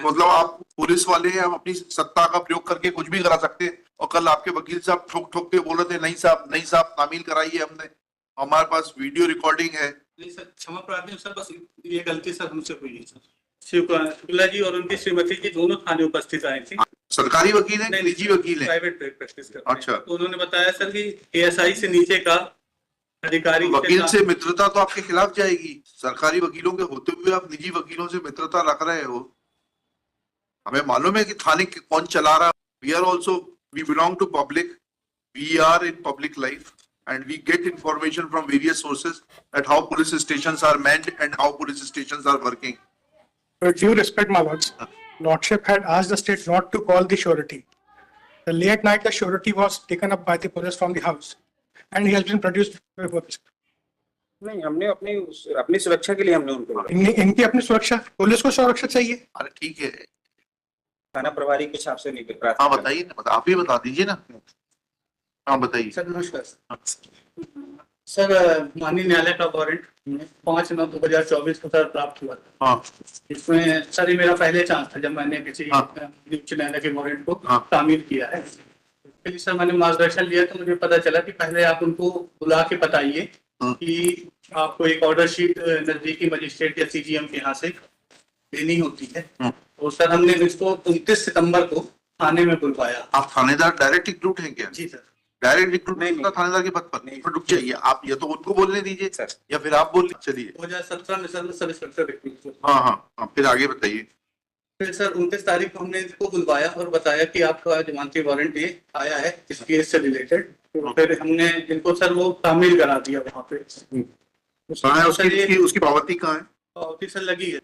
मतलब आप पुलिस वाले हैं, हम अपनी सत्ता का प्रयोग करके कुछ भी करा सकते हैं। और कल आपके वकील साहब ठोक ठोक के बोल रहे थे नहीं साहब तामील कराई है हमने, हमारे पास वीडियो रिकॉर्डिंग है। नहीं सर, क्षमा प्रार्थी हूँ सर, बस ये गलती सर हमसे हुई है सर। शुक्ला जी और उनकी श्रीमती जी दोनों थाने उपस्थित आए थे। सरकारी वकील है, निजी वकील है? प्राइवेट प्रैक्टिस करते हैं। अच्छा। तो उन्होंने बताया सर कि एएसआई से नीचे का अधिकारी वकील से मित्रता तो आपके खिलाफ जाएगी। सरकारी वकीलों के होते हुए आप निजी वकीलों से मित्रता रख रहे हो। हमें मालूम है कि थाने कौन चला रहा है। We are also, we belong to public, we are in public life and we get information from various sources at how police stations are manned and how police stations are working. With due respect, my lords, Lordship had asked the state not to call the surety. The late night, the surety was taken up by the police from the house, and he has been produced before this. नहीं, हमने अपनी सुरक्षा के लिए हमने उनको बोला। इनकी अपनी सुरक्षा, पुलिस को सुरक्षा चाहिए। अरे ठीक है, थाना प्रभारी कुछ आपसे नहीं कर रहा। हाँ बताइए ना, आप ही बता दीजिए ना। हाँ बताइए। सर नमस्कार सर, माननीय न्यायालय का वारंट 5/9/2024 को सर प्राप्त हुआ था। हाँ। इसमें सर ये मेरा पहले चांस था जब मैंने किसी उच्च न्यायालय के वारंट को तामील किया है। इसके लिए सर मैंने मार्गदर्शन लिया तो मुझे पता चला कि पहले आप उनको बुला के बताइए कि आपको एक ऑर्डर शीट नजदीकी मजिस्ट्रेट या सीजीएम के यहाँ से लेनी होती है। और सर हमने इसको 29 सितंबर को थाने में बुलवाया। आप थानेदार डायरेक्ट रिक्रूट हैं क्या? जी सर। डायरेक्ट रिक्रूट नहीं थानेदार के पद पर नहीं, रुक जाइए आप, या तो उनको बोलने दीजिए सर या फिर आप बोल चलिए। 2017 में सर सब इंस्पेक्टर रिक्रूट। हाँ, फिर आगे बताइए। फिर सर 29 तारीख को हमने इनको बुलवाया और बताया कि आपका जमानती वारंट ये आया है इस केस से रिलेटेड। तो फिर हमने इनको सर वो तामील करा दिया वहाँ पे। उसकी पावती कहाँ है? पावती सर लगी है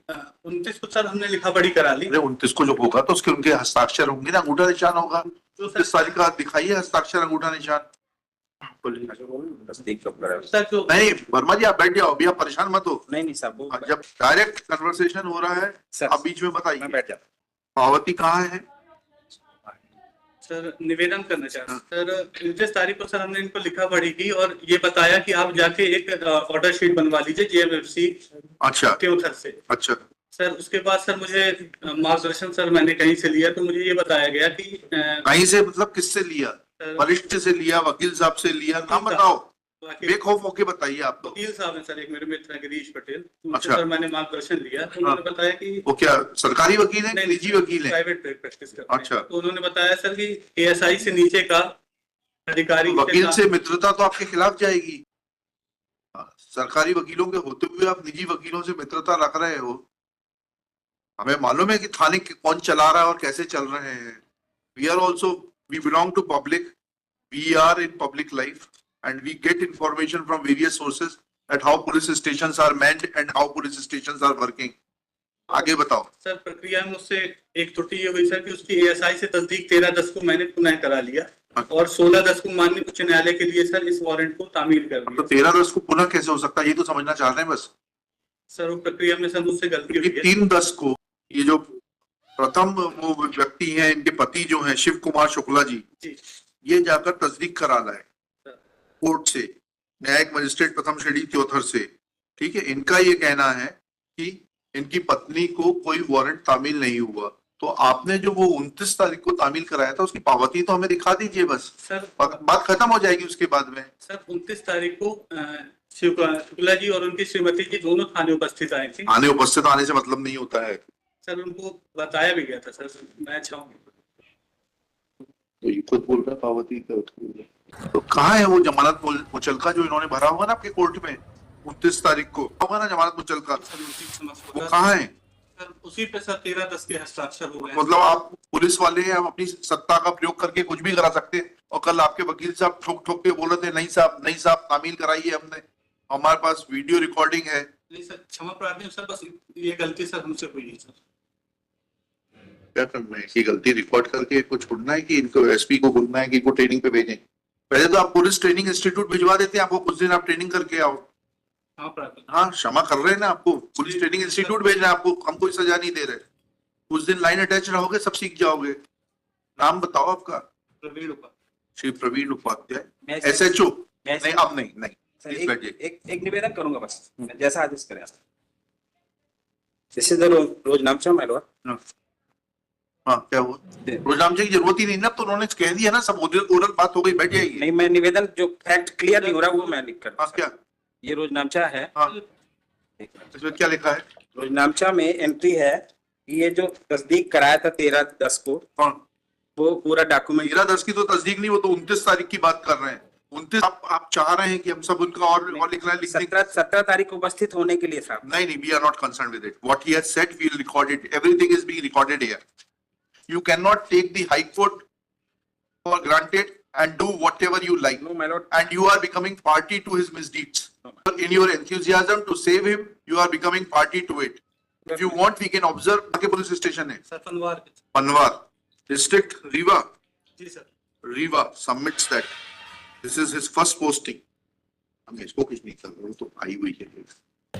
29 को सर हमने लिखा पढ़ी करा ली। 29 को जो होगा तो उसके उनके हस्ताक्षर होंगे ना, अंगूठा निशान होगा। तो 29 तारीख का दिखाइए हस्ताक्षर अंगूठा निशान। नहीं वर्मा जी आप बैठ जाओ, अभी आप परेशान मत हो। नहीं साहब, जब डायरेक्ट कन्वर्सेशन हो रहा है आप बीच में बताइए। बैठ जाओ। पावती कहाँ है? सर निवेदन करना चाहता हूँ सर, 29 तारीख को सर हमने इनको लिखा पढ़ी की और ये बताया कि आप जाके एक ऑर्डर शीट बनवा लीजिए जेएमएफसी अच्छा के उधर से। अच्छा सर उसके बाद सर मुझे मार्गदर्शन सर मैंने कहीं से लिया तो मुझे ये बताया गया कि कहीं से मतलब किससे लिया? वरिष्ठ से लिया, वकील साहब से लिया? नाम बताओ, बेखौफ होके बताइए आप। तो वकील साहब है सर, एक मेरे मित्र हैं गिरीश पटेल। अच्छा। सर मैंने मार्गदर्शन लिया तो उन्होंने बताया कि वो क्या सरकारी वकील है, निजी वकील है? प्राइवेट प्रैक्टिस करते हैं। अच्छा। तो उन्होंने बताया सर कि एएसआई से नीचे का अधिकारी। वकील से मित्रता तो आपके खिलाफ जाएगी। सरकारी वकीलों के होते हुए आप निजी वकीलों से मित्रता रख रहे हो। हमें मालूम है कि थाने कौन चला रहा है और कैसे चल रहे हैं। We are also, we belong to public, we are in public life and we get information from various sources at how police stations are manned and how police stations are working. आगे बताओ। Sir प्रक्रिया में मुझसे एक त्रुटि ये हुई sir कि उसकी एएसआई से तस्दीक 13/10 को मैंने पुनः करा लिया और 16/10 को माननीय उच्च न्यायालय के लिए सर इस वारंट को तामील कर दिया। तो 13/10 को पुनः कैसे हो सकता है, ये तो समझना चाह रहे हैं बस। सर वो प्रक्रिया में सर मुझसे गलती हुई है। 3/10 को ये जो प्रथम वो व्यक्ति हैं, इनके पति जो हैं शिव कुमार शुक्ला जी, ये जाकर तस्दीक करा लाए कोर्ट से, न्यायिक मजिस्ट्रेट प्रथम श्रेणी त्योथर से। ठीक है, इनका ये कहना है कि इनकी पत्नी को कोई वारंट तामील नहीं हुआ। तो आपने जो वो 29 तारीख को तामील कराया था उसकी पावती तो हमें दिखा दीजिए बस सर, बात खत्म हो जाएगी उसके बाद में। सर 29 तारीख को शुक्ला जी और उनकी श्रीमती जी दोनों थाने उपस्थित आए थे। थाने उपस्थित आने से मतलब नहीं होता है सर, उनको बताया भी गया था सर। मैं चाहूंगा तो ये खुद बोल रहा है पावती तो कहाँ है वो जमानत मुचलका जो इन्होंने भरा होगा ना आपके कोर्ट में 29 तारीख को होगा ना जमानत मुचलका, वो कहाँ है? सर उसी पे सर 13/10 के हस्ताक्षर हो गए। मतलब आप पुलिस वाले हैं, हम अपनी सत्ता का प्रयोग करके कुछ भी करा सकते हैं। और कल आपके वकील साहब ठोक ठोक के बोल रहे थे नहीं साहब तामील कराई है हमने, हमारे पास वीडियो रिकॉर्डिंग है। नहीं सर, क्षमा प्रार्थी हूँ सर, बस ये गलती सर हमसे हुई है सर। क्या करना है कि गलती रिकॉर्ड करके इनको छोड़ना है कि इनको एसपी को बोलना है कि इनको ट्रेनिंग पे भेजें? पहले तो आप पुलिस ट्रेनिंग इंस्टीट्यूट भिजवा देते हैं, आपको कुछ दिन आप ट्रेनिंग करके आओ। हाँ क्षमा कर रहे हैं ना, आपको पुलिस ट्रेनिंग इंस्टीट्यूट भेजना है, आपको हम कोई सजा नहीं दे रहे। कुछ दिन लाइन अटैच रहोगे सब सीख जाओगे। नाम बताओ आपका? प्रवीण उपाध्याय। श्री प्रवीण उपाध्याय, SHO? नहीं अब नहीं। एक निवेदन करूंगा बस, जैसा आदेश करें। जैसे रोज नाम चाहो मैं हाँ क्या हुआ? रोजनामचे की जरूरत ही नहीं ना, तो उन्होंने कह दिया ना, सब ओरल बात हो गई, बैठ जाएगी। नहीं, मैं निवेदन जो फैक्ट क्लियर नहीं हो रहा वो मैं लिख कर। हाँ क्या? ये रोजनामचा है। हाँ इसमें क्या लिखा है? रोजनामचा में एंट्री है कि ये जो तस्दीक कराया था 13/10 को, कौन? वो पूरा डॉक्यूमेंट 13/10 की तो तस्दीक नहीं, वो तो 29 तारीख की बात कर रहे हैं। 29 आप चाह रहे हैं कि हम सब उनका और लिखना है, लिख दें। 17 तारीख को उपस्थित होने के लिए साहब। नहीं, we are not concerned with it. What he has said, we will record it. Everything is being recorded here. You cannot take the High Court for granted and do whatever you like. No, my lord. And you are becoming party to his misdeeds. In your enthusiasm to save him, you are becoming party to it. If you want, we can observe के police station है sir Panwar Panwar district, Rewa. जी sir Rewa submits that. This is his first posting. हमें इसको कुछ नहीं कर रहे, तो आई हुई है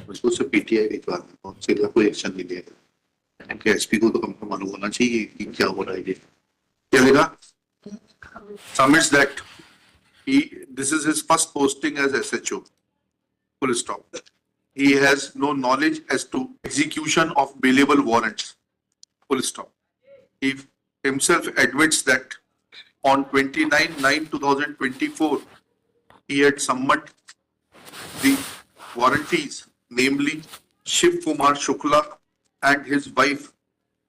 उसको से पीटीआई भिजवा दें, उससे कोई एक्शन नहीं लिया। उनके एसपी को तो कम से कम मालूम होना चाहिए कि क्या हो रहा है। ये क्या लिखा? Submits that this is his first posting as SHO. Full stop. He has no knowledge as to execution of bailable warrants. Full stop. He himself admits that on 29/9/2024, he had summoned the warranties, namely Shiv Kumar Shukla and his wife,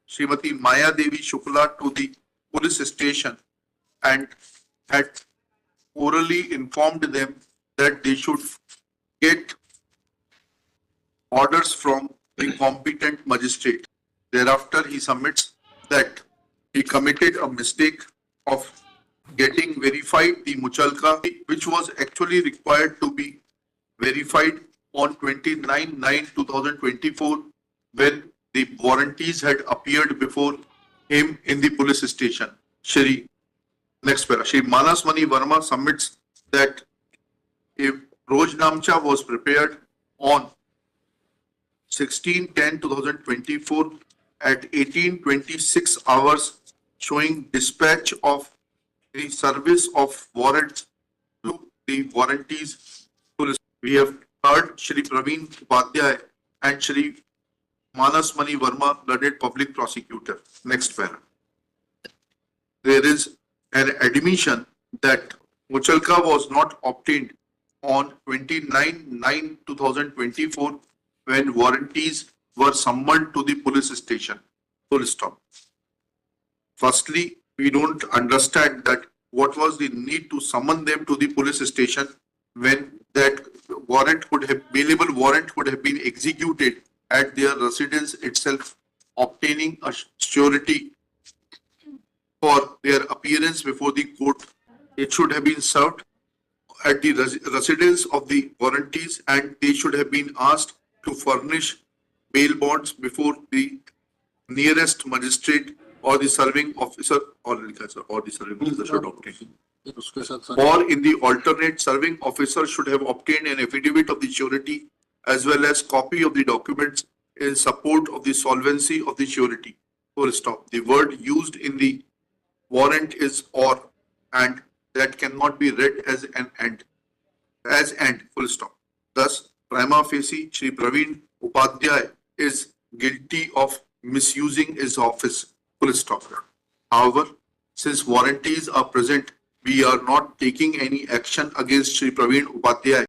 Srimati Maya Devi Shukla, to the police station and had orally informed them that they should get orders from the competent magistrate. Thereafter, he submits that he committed a mistake of getting verified the Muchalka, which was actually required to be verified on 29/9/2024 when the warranties had appeared before him in the police station. Next para, Shri Manas Mani Verma submits that if Rojnamcha was prepared on 16/10/2024 at 18:26 hours, showing dispatch of the service of warrants to the warranties. We have heard Shri Praveen Upadhyay and Shri Manas Mani Verma, learned public prosecutor. Next para. There is an admission that Muchalka was not obtained on 29/9/2024 when warranties were summoned to the police station. Full stop. Firstly, we don't understand that what was the need to summon them to the police station when that warrant could have, bailable warrant could have been executed at their residence itself, obtaining a surety for their appearance before the court. It should have been served at the residence of the warranties, and they should have been asked to furnish bail bonds before the nearest magistrate or the serving officer, or the serving officer should obtain. Or in the alternate, serving officer should have obtained an affidavit of the surety as well as copy of the documents in support of the solvency of the surety. Full stop. The word used in the warrant is or, and that cannot be read as an and. As and, full stop. Thus, prima facie, Shri Praveen Upadhyay is guilty of misusing his office. Full stop. However, since warranties are present, we are not taking any action against Shri Praveen Upadhyay